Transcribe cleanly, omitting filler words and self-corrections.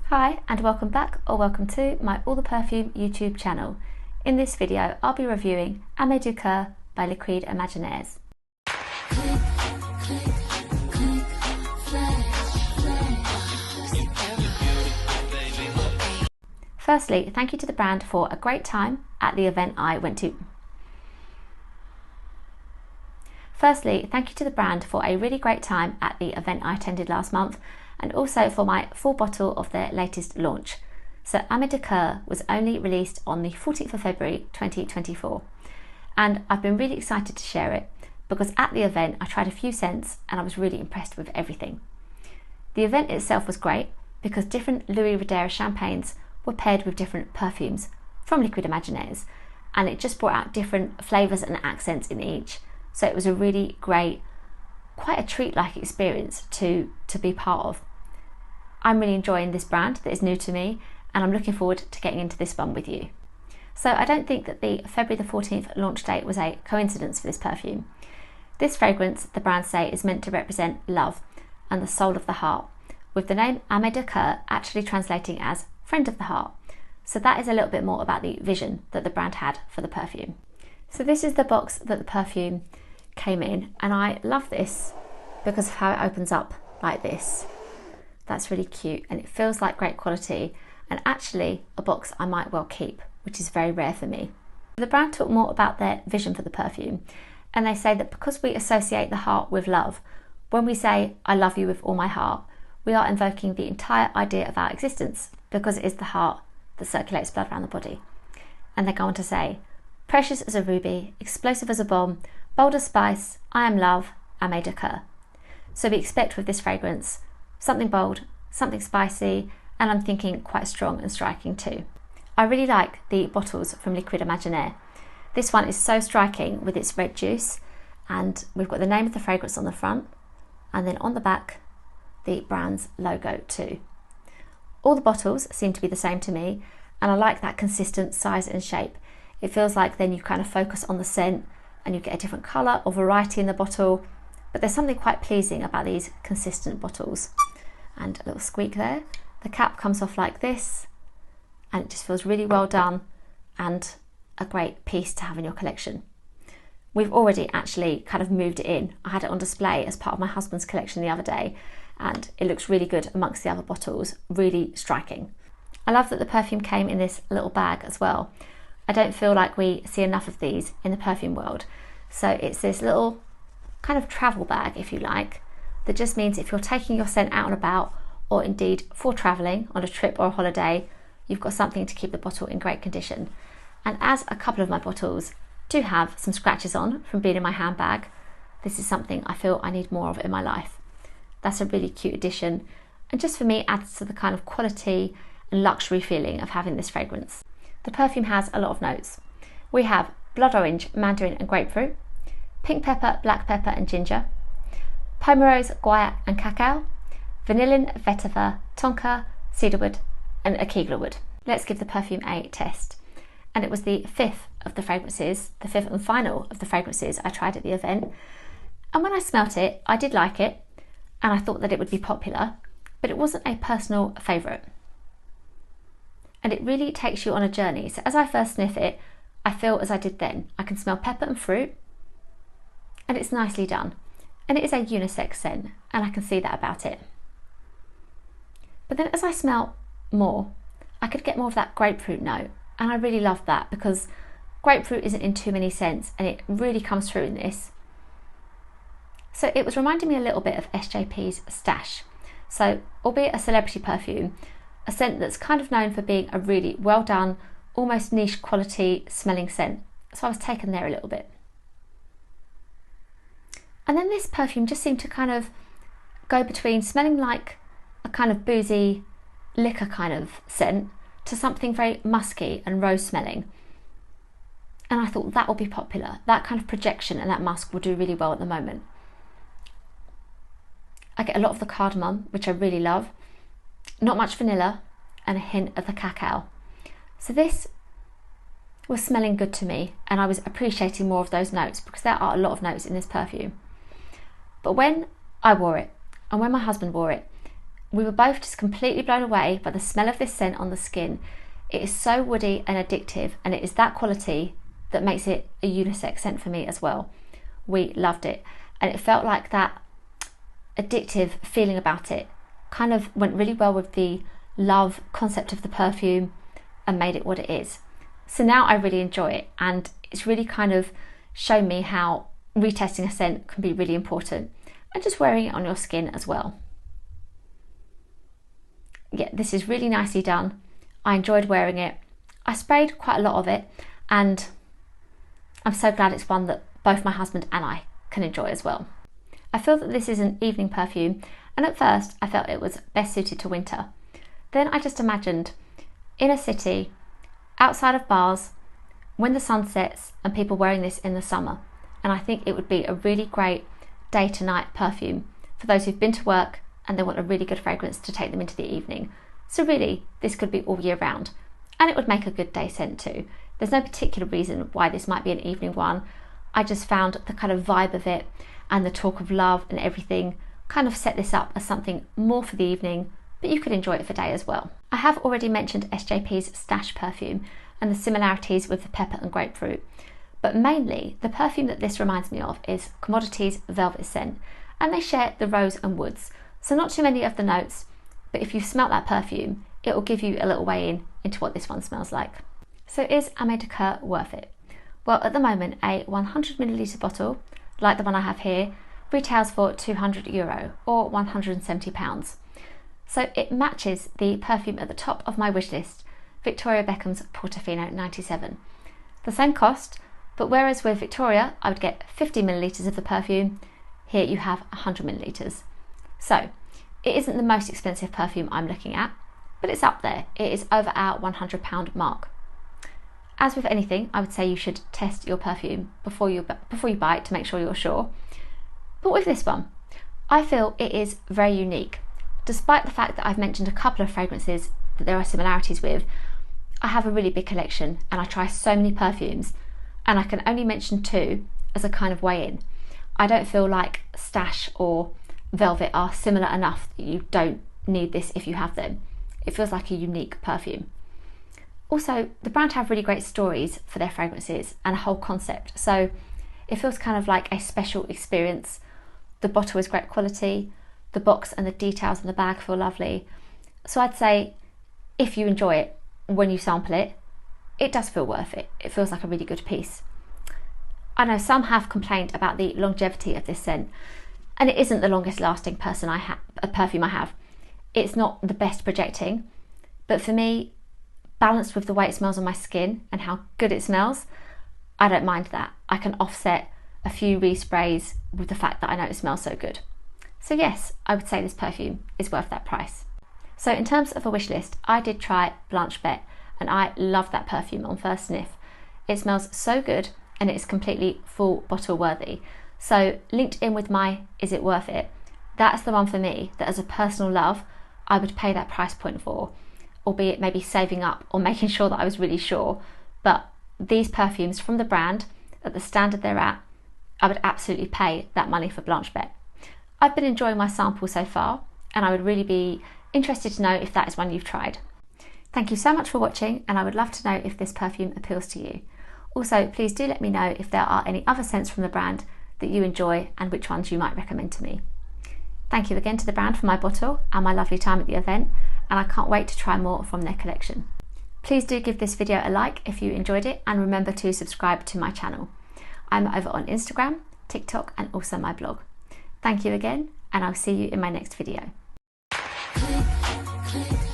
Hi and welcome back or welcome to my All the Perfume YouTube channel. In this video I'll be reviewing Âme du Cœur by Liquides Imaginaires. Firstly, thank you to the brand for a great time at the event I went to. Firstly, thank you to the brand for a really great time at the event I attended last month, and also for my full bottle of their latest launch. So Âme du Cœur was only released on the 14th of February 2024, and I've been really excited to share it because at the event I tried a few scents and I was really impressed with everything. The event itself was great because different Louis Riviera champagnes were paired with different perfumes from Liquides Imaginaires, and it just brought out different flavours and accents in each. So it was a really great, quite a treat-like experience to be part of. I'm really enjoying this brand that is new to me, and I'm looking forward to getting into this one with you. So I don't think that the February the 14th launch date was a coincidence for this perfume. This fragrance, the brand say, is meant to represent love and the soul of the heart, with the name Âme du Cœur actually translating as friend of the heart. So that is a little bit more about the vision that the brand had for the perfume. So this is the box that the perfume came in, and I love this because of how it opens up like this. That's really cute and it feels like great quality, and actually a box I might well keep, which is very rare for me. The brand talk more about their vision for the perfume, and they say that because we associate the heart with love, when we say I love you with all my heart, we are invoking the entire idea of our existence, because it is the heart that circulates blood around the body. And they go on to say, precious as a ruby, explosive as a bomb, bold as spice, I am love, Âme du Cœur. So we expect with this fragrance something bold, something spicy, and I'm thinking quite strong and striking too. I really like the bottles from Liquides Imaginaires. This one is so striking with its red juice, and we've got the name of the fragrance on the front, and then on the back the brand's logo too. All the bottles seem to be the same to me, and I like that consistent size and shape. It feels like then you kind of focus on the scent and you get a different colour or variety in the bottle, but there's something quite pleasing about these consistent bottles. And a little squeak there. The cap comes off like this, and it just feels really well done and a great piece to have in your collection. We've already actually kind of moved it in. I had it on display as part of my husband's collection the other day, and it looks really good amongst the other bottles, really striking. I love that the perfume came in this little bag as well. I don't feel like we see enough of these in the perfume world. So it's this little kind of travel bag, if you like, that just means if you're taking your scent out and about, or indeed for travelling on a trip or a holiday, you've got something to keep the bottle in great condition. And as a couple of my bottles do have some scratches on from being in my handbag, this is something I feel I need more of in my life. That's a really cute addition, and just for me adds to the kind of quality and luxury feeling of having this fragrance. The perfume has a lot of notes. We have blood orange, mandarin and grapefruit, pink pepper, black pepper and ginger, pomerose, guaiac and cacao, vanillin, vetiver, tonka, cedarwood and akigla wood. Let's give the perfume a test. And it was the fifth of the fragrances, the fifth and final of the fragrances I tried at the event. And when I smelt it, I did like it, and I thought that it would be popular, but it wasn't a personal favourite. And it really takes you on a journey. So as I first sniff it, I feel as I did then. I can smell pepper and fruit, and it's nicely done. And it is a unisex scent, and I can see that about it. But then as I smell more, I could get more of that grapefruit note, and I really love that because grapefruit isn't in too many scents, and it really comes through in this. So it was reminding me a little bit of SJP's Stash. So, albeit a celebrity perfume, a scent that's kind of known for being a really well done, almost niche quality smelling scent. So I was taken there a little bit. And then this perfume just seemed to kind of go between smelling like a kind of boozy liquor kind of scent to something very musky and rose smelling. And I thought that will be popular. That kind of projection and that musk will do really well at the moment. I get a lot of the cardamom, which I really love, not much vanilla, and a hint of the cacao. So this was smelling good to me, and I was appreciating more of those notes because there are a lot of notes in this perfume. But when I wore it, and when my husband wore it, We were both just completely blown away by the smell of this scent on the skin. It is so woody and addictive, and it is that quality that makes it a unisex scent for me as well. We loved it, and it felt like that addictive feeling about it kind of went really well with the love concept of the perfume and made it what it is. So now I really enjoy it, and it's really kind of shown me how retesting a scent can be really important, and just wearing it on your skin as well. Yeah, this is really nicely done. I enjoyed wearing it. I sprayed quite a lot of it, and I'm so glad it's one that both my husband and I can enjoy as well. I feel that this is an evening perfume, and at first I felt it was best suited to winter. Then I just imagined in a city, outside of bars, when the sun sets, and people wearing this in the summer. And I think it would be a really great day to night perfume for those who've been to work and they want a really good fragrance to take them into the evening. So really, this could be all year round, and it would make a good day scent too. There's no particular reason why this might be an evening one. I just found the kind of vibe of it and the talk of love and everything kind of set this up as something more for the evening, but you could enjoy it for day as well. I have already mentioned SJP's Stash perfume and the similarities with the pepper and grapefruit, but mainly the perfume that this reminds me of is Commodities Velvet Scent, and they share the rose and woods, so not too many of the notes, but if you've smelt that perfume, it will give you a little way in into what this one smells like. So is Âme du Cœur worth it? Well, at the moment, a 100ml bottle, like the one I have here, retails for €200 or £170. So it matches the perfume at the top of my wish list, Victoria Beckham's Portofino 97. The same cost, but whereas with Victoria I would get 50ml of the perfume, here you have 100ml. So it isn't the most expensive perfume I'm looking at, but it's up there. It is over our £100 mark. As with anything, I would say you should test your perfume before you buy it to make sure you're sure. But with this one, I feel it is very unique. Despite the fact that I've mentioned a couple of fragrances that there are similarities with, I have a really big collection and I try so many perfumes, and I can only mention two as a kind of way in. I don't feel like Stash or Velvet are similar enough that you don't need this if you have them. It feels like a unique perfume. Also, the brand have really great stories for their fragrances and a whole concept, so it feels kind of like a special experience. The bottle is great quality, the box and the details in the bag feel lovely. So I'd say if you enjoy it when you sample it, it does feel worth it. It feels like a really good piece. I know some have complained about the longevity of this scent, and it isn't the longest lasting perfume I have. It's not the best projecting, but for me, balanced with the way it smells on my skin and how good it smells, I don't mind that. I can offset a few resprays with the fact that I know it smells so good. So yes, I would say this perfume is worth that price. So in terms of a wish list, I did try Blanche Bête, and I loved that perfume on first sniff. It smells so good, and it is completely full bottle worthy. So linked in with my is it worth it, that's the one for me that as a personal love, I would pay that price point for, albeit maybe saving up or making sure that I was really sure. But these perfumes from the brand, at the standard they're at, I would absolutely pay that money for Blanche Bête. I've been enjoying my sample so far, and I would really be interested to know if that is one you've tried. Thank you so much for watching, and I would love to know if this perfume appeals to you. Also, please do let me know if there are any other scents from the brand that you enjoy and which ones you might recommend to me. Thank you again to the brand for my bottle and my lovely time at the event, and I can't wait to try more from their collection. Please do give this video a like if you enjoyed it, and remember to subscribe to my channel. I'm over on Instagram, TikTok, and also my blog. Thank you again, and I'll see you in my next video. Click, click.